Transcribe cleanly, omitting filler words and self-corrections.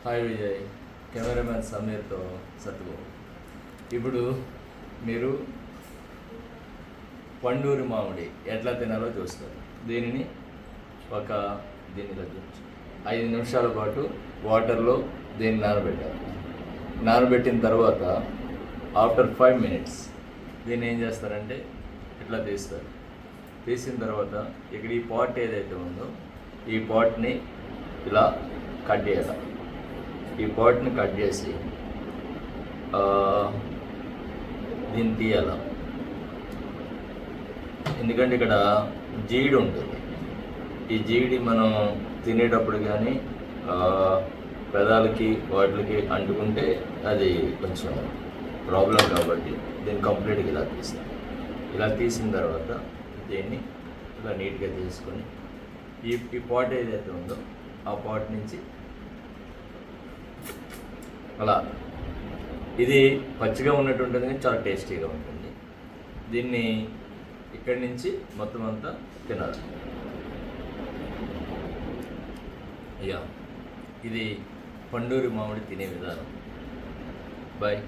Hi Vijay, cameraman సమీర్తో సత్తుగో. ఇప్పుడు మీరు పండూరి మామిడి ఎట్లా తినాలో చూస్తారు. దీనిని దీనిలో చూసి 5 నిమిషాల పాటు వాటర్లో దీన్ని నానబెట్టాలి. నానబెట్టిన తర్వాత ఆఫ్టర్ 5 మినిట్స్ దీన్ని ఏం చేస్తారంటే ఇట్లా తీస్తారు. తీసిన తర్వాత ఇక్కడ ఈ పాట్ ఏదైతే ఉందో ఈ పాట్ని ఇలా కట్ చేయాలి. ఈ పాట్ని కట్ చేసి దీన్ని తీయాలి. ఎందుకంటే ఇక్కడ జీడి ఉంటుంది. ఈ జీడి మనం తినేటప్పుడు కానీ పెదాలకి వాటికి అంటుకుంటే అది కొంచెం ప్రాబ్లం కాబట్టి దీన్ని కంప్లీట్గా ఇలా తీస్తాం. ఇలా తీసిన తర్వాత దీన్ని ఇలా నీట్గా తీసుకొని ఈ పాట్ ఏదైతే ఉందో ఆ పాట్ నుంచి అలా ఇది పచ్చిగా ఉన్నట్టు ఉంటుంది కానీ చాలా టేస్టీగా ఉంటుంది. దీన్ని ఇక్కడి నుంచి మొత్తం అంతా తినాలి. ఇది పండూరి మామిడి తినే విధానం. బాయ్.